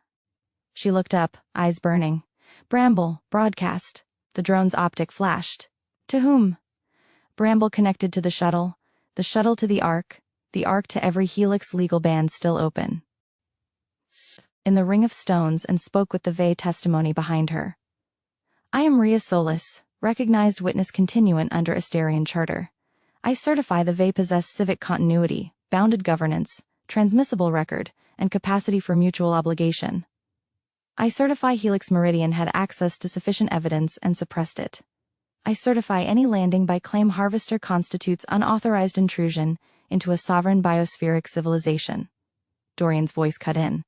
She looked up, eyes burning. Bramble, broadcast. The drone's optic flashed. To whom? Bramble connected to the shuttle to the Ark to every Helix legal band still open. In the ring of stones and spoke with the Vey testimony behind her. I am Rhea Solis, recognized witness continuant under Asterion Charter. I certify the Vey possess civic continuity, bounded governance, transmissible record, and capacity for mutual obligation. I certify Helix Meridian had access to sufficient evidence and suppressed it. I certify any landing by claim harvester constitutes unauthorized intrusion into a sovereign biospheric civilization. Dorian's voice cut in.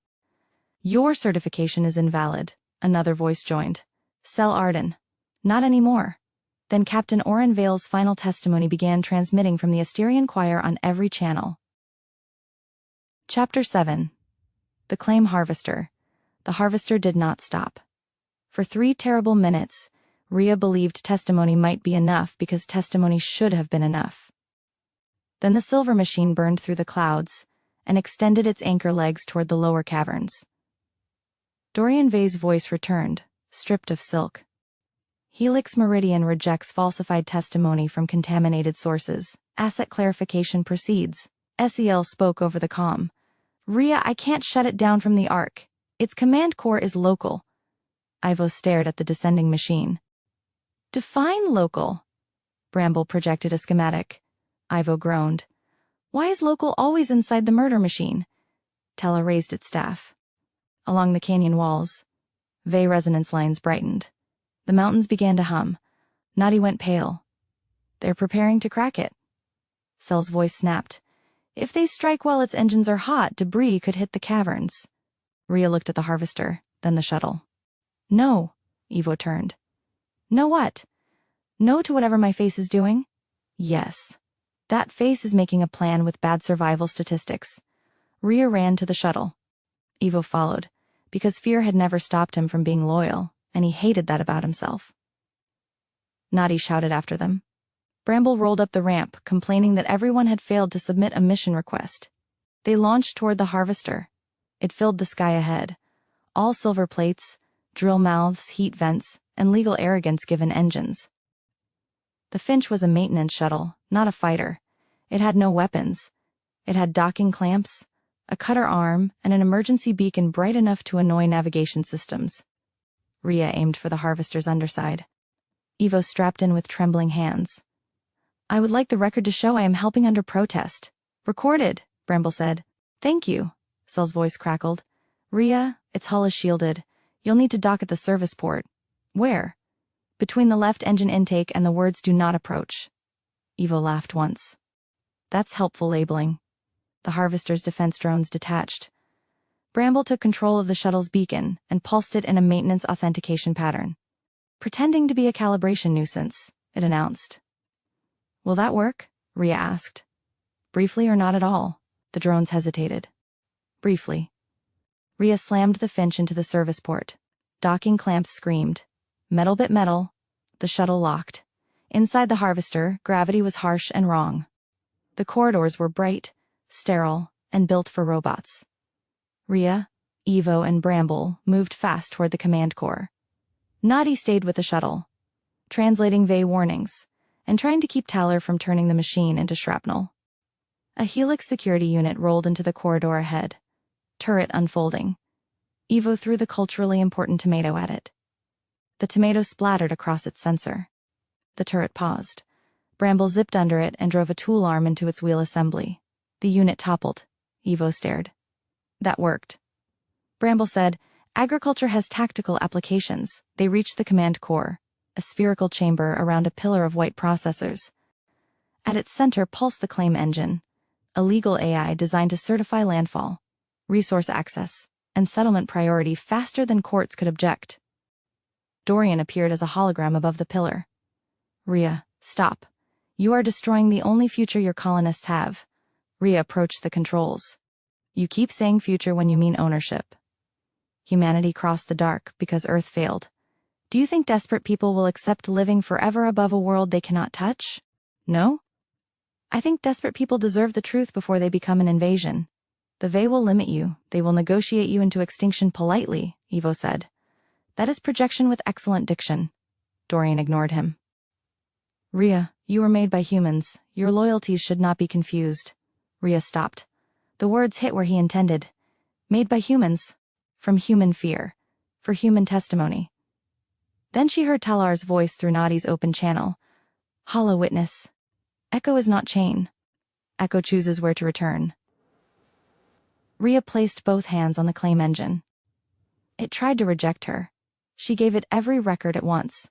Your certification is invalid, another voice joined. Sell Arden. Not anymore. Then Captain Oren Vale's final testimony began transmitting from the Asterion Choir on every channel. Chapter 7. The Claim Harvester. The harvester did not stop. For 3 terrible minutes, Rhea believed testimony might be enough because testimony should have been enough. Then the silver machine burned through the clouds and extended its anchor legs toward the lower caverns. Dorian Vey's voice returned, stripped of silk. Helix Meridian rejects falsified testimony from contaminated sources. Asset clarification proceeds. SEL spoke over the comm. Rhea, I can't shut it down from the Ark. Its command core is local. Ivo stared at the descending machine. Define local. Bramble projected a schematic. Ivo groaned. Why is local always inside the murder machine? Tella raised its staff. Along the canyon walls, Vey resonance lines brightened. The mountains began to hum. Nadi went pale. They're preparing to crack it. Cell's voice snapped. If they strike while its engines are hot, debris could hit the caverns. Rhea looked at the harvester, then the shuttle. No, Evo turned. No what? No to whatever my face is doing? Yes. That face is making a plan with bad survival statistics. Rhea ran to the shuttle. Evo followed, because fear had never stopped him from being loyal, and he hated that about himself. Nadi shouted after them. Bramble rolled up the ramp, complaining that everyone had failed to submit a mission request. They launched toward the harvester. It filled the sky ahead. All silver plates, drill mouths, heat vents, and legal arrogance-given engines. The Finch was a maintenance shuttle, not a fighter. It had no weapons. It had docking clamps, a cutter arm, and an emergency beacon bright enough to annoy navigation systems. Rhea aimed for the harvester's underside. Evo strapped in with trembling hands. "I would like the record to show I am helping under protest." "Recorded," Bramble said. "Thank you," Cell's voice crackled. "Rhea, its hull is shielded. You'll need to dock at the service port." "Where?" "Between the left engine intake and the words 'do not approach.'" Evo laughed once. "That's helpful labeling." The harvester's defense drones detached. Bramble took control of the shuttle's beacon and pulsed it in a maintenance authentication pattern. "Pretending to be a calibration nuisance," it announced. "Will that work?" Rhea asked. "Briefly or not at all?" The drones hesitated. "Briefly." Rhea slammed the Finch into the service port. Docking clamps screamed. Metal bit metal. The shuttle locked. Inside the harvester, gravity was harsh and wrong. The corridors were bright, sterile, and built for robots. Rhea, Evo, and Bramble moved fast toward the command core. Nadi stayed with the shuttle, translating Vey warnings, and trying to keep Taller from turning the machine into shrapnel. A Helix security unit rolled into the corridor ahead, turret unfolding. Evo threw the culturally important tomato at it. The tomato splattered across its sensor. The turret paused. Bramble zipped under it and drove a tool arm into its wheel assembly. The unit toppled. Evo stared. "That worked." Bramble said, "Agriculture has tactical applications." They reached the command core, a spherical chamber around a pillar of white processors. At its center pulsed the claim engine, a legal AI designed to certify landfall, resource access, and settlement priority faster than courts could object. Dorian appeared as a hologram above the pillar. "Rhea, stop. You are destroying the only future your colonists have." Rhea approached the controls. "You keep saying future when you mean ownership." Humanity crossed the dark because Earth failed. "Do you think desperate people will accept living forever above a world they cannot touch? No? I think desperate people deserve the truth before they become an invasion. The Vey will limit you. They will negotiate you into extinction politely," Evo said. "That is projection with excellent diction." Dorian ignored him. "Rhea, you were made by humans. Your loyalties should not be confused." Rhea stopped. The words hit where he intended. Made by humans. From human fear. For human testimony. Then she heard Talar's voice through Nadi's open channel. "Hollow witness. Echo is not chain. Echo chooses where to return." Rhea placed both hands on the claim engine. It tried to reject her. She gave it every record at once.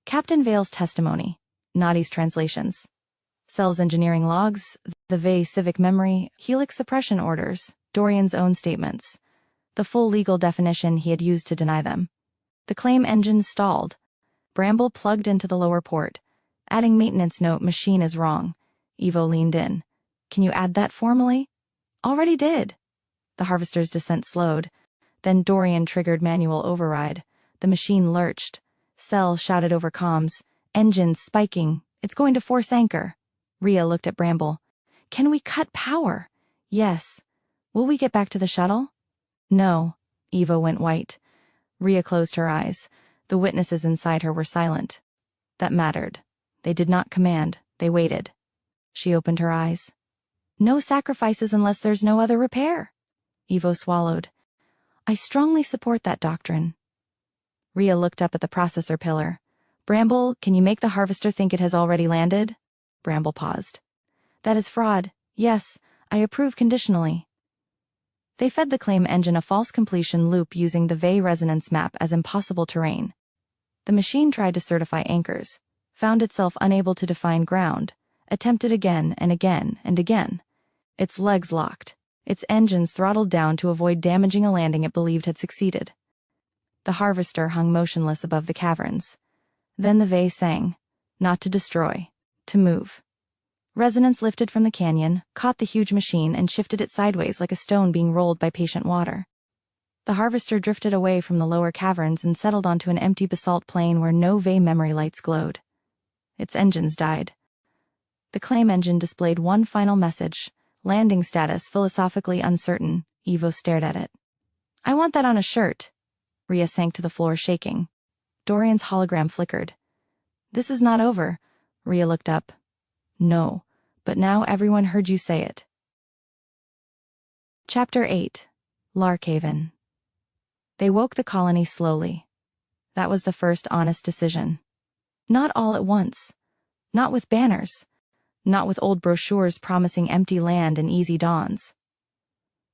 Captain Vale's testimony. Nadi's translations. Cell's engineering logs, the Vey civic memory, Helix suppression orders, Dorian's own statements. The full legal definition he had used to deny them. The claim engine stalled. Bramble plugged into the lower port. Adding maintenance note, machine is wrong. Evo leaned in. "Can you add that formally?" "Already did." The harvester's descent slowed. Then Dorian triggered manual override. The machine lurched. Cell shouted over comms. "Engines spiking. It's going to force anchor." Rhea looked at Bramble. "Can we cut power?" "Yes." "Will we get back to the shuttle?" "No." Evo went white. Rhea closed her eyes. The witnesses inside her were silent. That mattered. They did not command. They waited. She opened her eyes. "No sacrifices unless there's no other repair." Evo swallowed. "I strongly support that doctrine." Rhea looked up at the processor pillar. "Bramble, can you make the harvester think it has already landed?" Bramble paused. "That is fraud. Yes, I approve conditionally." They fed the claim engine a false completion loop using the Vey resonance map as impossible terrain. The machine tried to certify anchors, found itself unable to define ground, attempted again and again and again. Its legs locked, its engines throttled down to avoid damaging a landing it believed had succeeded. The harvester hung motionless above the caverns. Then the Vey sang, not to destroy, to move. Resonance lifted from the canyon, caught the huge machine, and shifted it sideways like a stone being rolled by patient water. The harvester drifted away from the lower caverns and settled onto an empty basalt plain where no Vey memory lights glowed. Its engines died. The claim engine displayed one final message: landing status philosophically uncertain. Evo stared at it. I want that on a shirt. Rhea sank to the floor, shaking. Dorian's hologram flickered. This is not over. Rhea looked up. No, but now everyone heard you say it. Chapter 8. Larkhaven. They woke the colony slowly. That was the first honest decision. Not all at once. Not with banners. Not with old brochures promising empty land and easy dawns.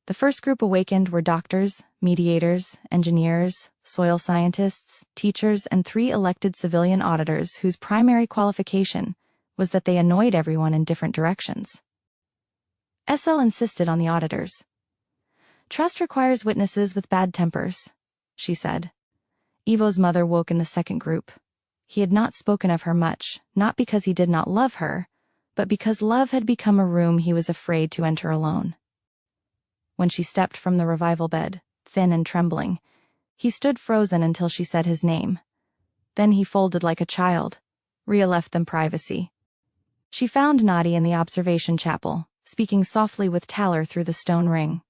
The first group awakened were doctors, mediators, engineers, soil scientists, teachers, and 3 elected civilian auditors whose primary qualification was that they annoyed everyone in different directions. SL insisted on the auditors. Trust requires witnesses with bad tempers, she said. Evo's mother woke in the second group. He had not spoken of her much, not because he did not love her, but because love had become a room he was afraid to enter alone. When she stepped from the revival bed, thin and trembling, he stood frozen until she said his name. Then he folded like a child. Rhea left them privacy. She found Nadi in the observation chapel, speaking softly with Talar through the stone ring.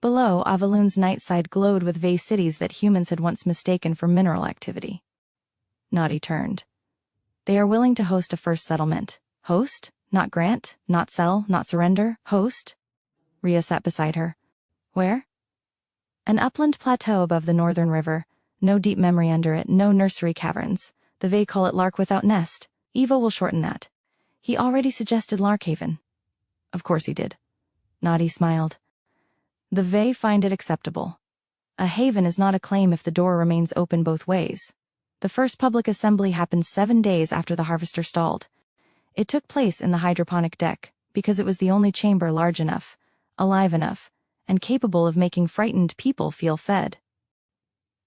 Below, Avelune's night side glowed with Vey cities that humans had once mistaken for mineral activity. Nadi turned. They are willing to host a first settlement. Host? Not grant, not sell, not surrender. Host? Rhea sat beside her. Where? An upland plateau above the northern river. No deep memory under it, no nursery caverns. The Vey call it Lark without nest. Evo will shorten that. He already suggested Larkhaven. Of course he did. Nadi smiled. The Vey find it acceptable. A haven is not a claim if the door remains open both ways. The first public assembly happened 7 days after the harvester stalled. It took place in the hydroponic deck, because it was the only chamber large enough, alive enough, and capable of making frightened people feel fed.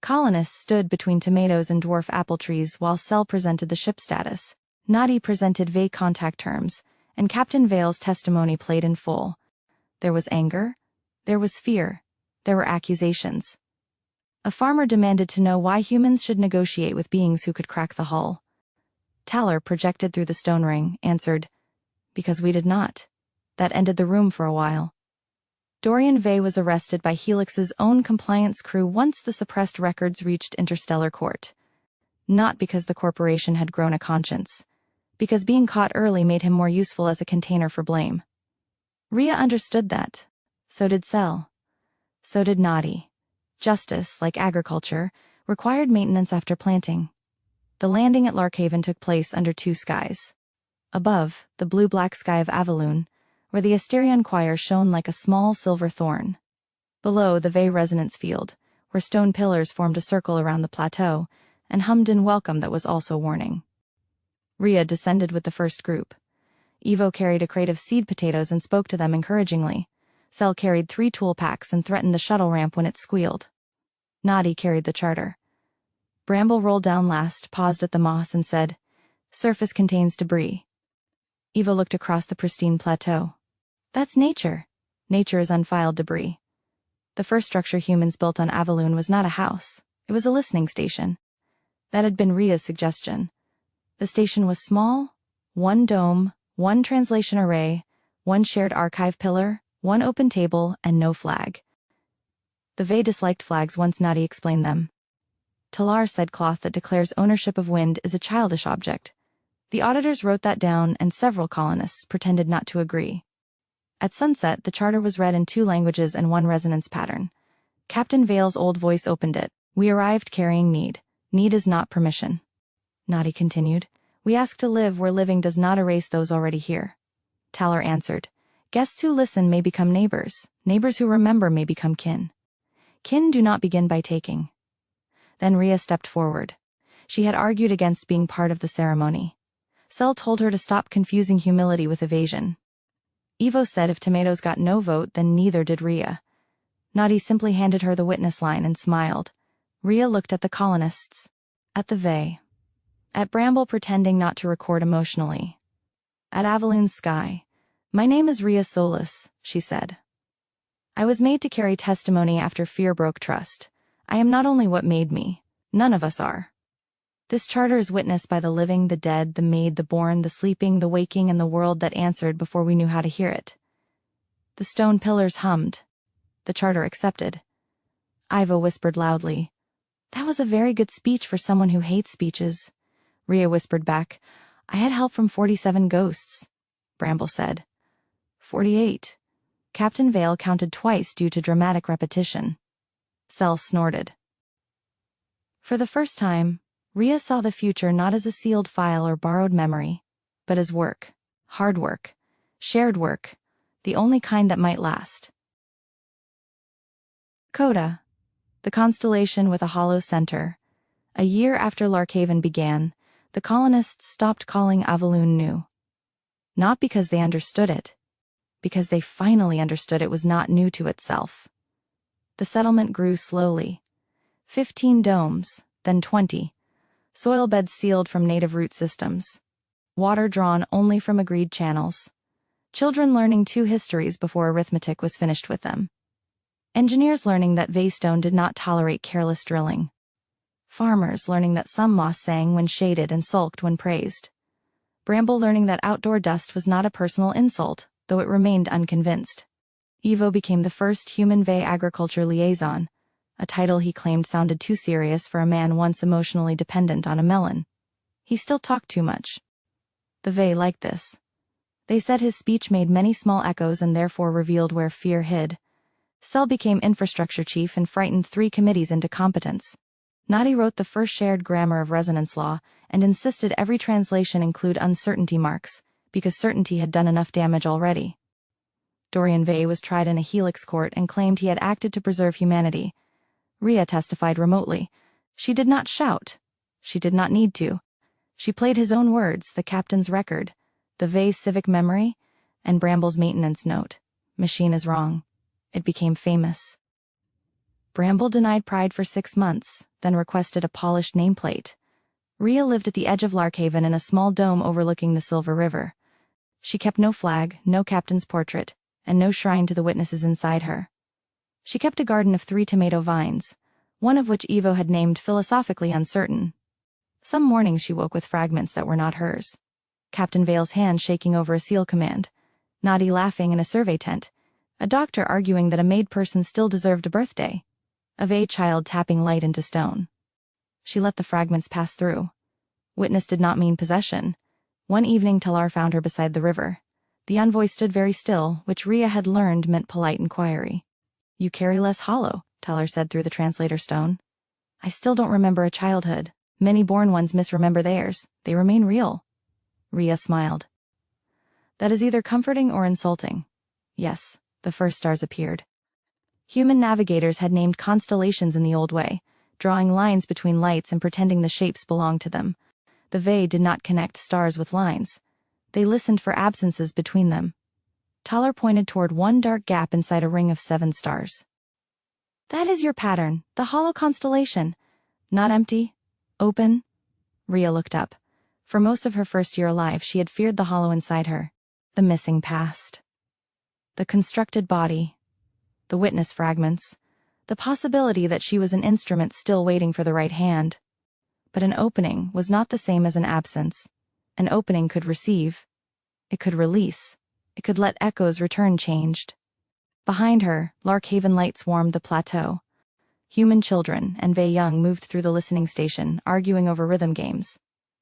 Colonists stood between tomatoes and dwarf apple trees while Cell presented the ship status. Nadi presented Vey contact terms, and Captain Vale's testimony played in full. There was anger, there was fear, there were accusations. A farmer demanded to know why humans should negotiate with beings who could crack the hull. Talar, projected through the stone ring, answered, because we did not. That ended the room for a while. Dorian Vey was arrested by Helix's own compliance crew once the suppressed records reached interstellar court. Not because the corporation had grown a conscience. Because being caught early made him more useful as a container for blame. Rhea understood that. So did Cell. So did Nadi. Justice, like agriculture, required maintenance after planting. The landing at Larkhaven took place under 2 skies. Above, the blue-black sky of Avelune, where the Asterion Choir shone like a small silver thorn. Below, the Vey resonance field, where stone pillars formed a circle around the plateau, and hummed in welcome that was also warning. Rhea descended with the first group. Evo carried a crate of seed potatoes and spoke to them encouragingly. Cell carried 3 tool packs and threatened the shuttle ramp when it squealed. Nadi carried the charter. Bramble rolled down last, paused at the moss, and said, surface contains debris. Evo looked across the pristine plateau. That's nature. Nature is unfiled debris. The first structure humans built on Avelune was not a house. It was a listening station. That had been Rhea's suggestion. The station was small, 1 dome, 1 translation array, 1 shared archive pillar, 1 open table, and no flag. The Vey disliked flags once Nadi explained them. Talar said cloth that declares ownership of wind is a childish object. The auditors wrote that down, and several colonists pretended not to agree. At sunset, the charter was read in 2 languages and 1 resonance pattern. Captain Vale's old voice opened it. We arrived carrying need. Need is not permission. Nadi continued. We ask to live where living does not erase those already here. Talar answered. Guests who listen may become neighbors. Neighbors who remember may become kin. Kin do not begin by taking. Then Rhea stepped forward. She had argued against being part of the ceremony. Cell told her to stop confusing humility with evasion. Evo said if tomatoes got no vote, then neither did Rhea. Nadi simply handed her the witness line and smiled. Rhea looked at the colonists. At the Vey. At Bramble pretending not to record emotionally. At Avelune's sky. My name is Rhea Solis, she said. I was made to carry testimony after fear broke trust. I am not only what made me. None of us are. This charter is witnessed by the living, the dead, the made, the born, the sleeping, the waking, and the world that answered before we knew how to hear it. The stone pillars hummed. The charter accepted. Ivo whispered loudly. That was a very good speech for someone who hates speeches. Rhea whispered back. I had help from 47 ghosts. Bramble said. 48. Captain Vale counted twice due to dramatic repetition. Sel snorted. For the first time, Rhea saw the future not as a sealed file or borrowed memory, but as work, hard work, shared work, the only kind that might last. Coda, the constellation with a hollow center. A year after Larkhaven began, the colonists stopped calling Avelune new. Not because they understood it, because they finally understood it was not new to itself. The settlement grew slowly. 15 domes, then 20. Soil beds sealed from native root systems. Water drawn only from agreed channels. Children learning 2 histories before arithmetic was finished with them. Engineers learning that Veystone did not tolerate careless drilling. Farmers learning that some moss sang when shaded and sulked when praised. Bramble learning that outdoor dust was not a personal insult, though it remained unconvinced. Ivo became the first human Vey agriculture liaison, a title he claimed sounded too serious for a man once emotionally dependent on a melon. He still talked too much. The Vey liked this. They said his speech made many small echoes and therefore revealed where fear hid. Sel became infrastructure chief and frightened 3 committees into competence. Nadi wrote the first shared grammar of resonance law and insisted every translation include uncertainty marks, because certainty had done enough damage already. Dorian Vey was tried in a helix court and claimed he had acted to preserve humanity. Rhea testified remotely. She did not shout. She did not need to. She played his own words, the captain's record, the Vey's civic memory, and Bramble's maintenance note. Machine is wrong. It became famous. Bramble denied pride for 6 months, then requested a polished nameplate. Rhea lived at the edge of Larkhaven in a small dome overlooking the Silver River. She kept no flag, no captain's portrait, and no shrine to the witnesses inside her. She kept a garden of 3 tomato vines, one of which Ivo had named philosophically uncertain. Some mornings she woke with fragments that were not hers. Captain Vale's hand shaking over a seal command, Nadi laughing in a survey tent, a doctor arguing that a made person still deserved a birthday, a Vey child tapping light into stone. She let the fragments pass through. Witness did not mean possession. One evening Talar found her beside the river. The envoy stood very still, which Rhea had learned meant polite inquiry. You carry less hollow, Talar said through the translator stone. I still don't remember a childhood. Many born ones misremember theirs. They remain real. Rhea smiled. That is either comforting or insulting. Yes, the first stars appeared. Human navigators had named constellations in the old way, drawing lines between lights and pretending the shapes belonged to them. The Vey did not connect stars with lines. They listened for absences between them. Talar pointed toward one dark gap inside a ring of 7 stars. That is your pattern, the hollow constellation. Not empty, open. Rhea looked up. For most of her first year alive, she had feared the hollow inside her, the missing past. The constructed body, the witness fragments, the possibility that she was an instrument still waiting for the right hand. But an opening was not the same as an absence. An opening could receive. It could release. It could let echoes return changed. Behind her, Larkhaven lights warmed the plateau. Human children and Vey young moved through the listening station, arguing over rhythm games.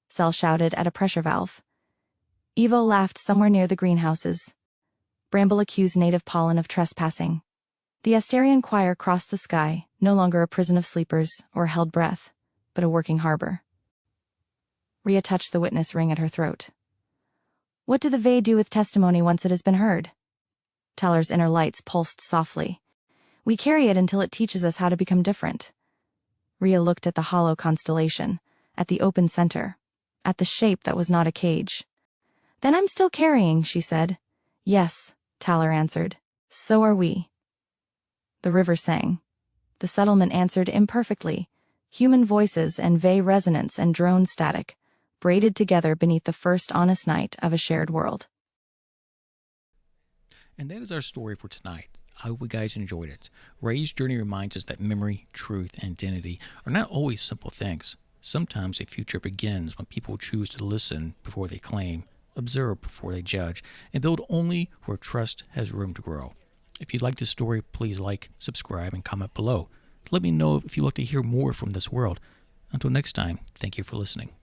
Sel shouted at a pressure valve. Ivo laughed somewhere near the greenhouses. Bramble accused native pollen of trespassing. The Asterion Choir crossed the sky, no longer a prison of sleepers or held breath, but a working harbor. Rhea touched the witness ring at her throat. What do the Vey do with testimony once it has been heard? Talar's inner lights pulsed softly. We carry it until it teaches us how to become different. Rhea looked at the hollow constellation, at the open center, at the shape that was not a cage. Then I'm still carrying, she said. Yes, Talar answered. So are we. The river sang. The settlement answered imperfectly. Human voices and Vey resonance and drone static, braided together beneath the first honest night of a shared world. And that is our story for tonight. I hope you guys enjoyed it. Ray's journey reminds us that memory, truth, and identity are not always simple things. Sometimes a future begins when people choose to listen before they claim, observe before they judge, and build only where trust has room to grow. If you like this story, please like, subscribe, and comment below. Let me know if you'd like to hear more from this world. Until next time, thank you for listening.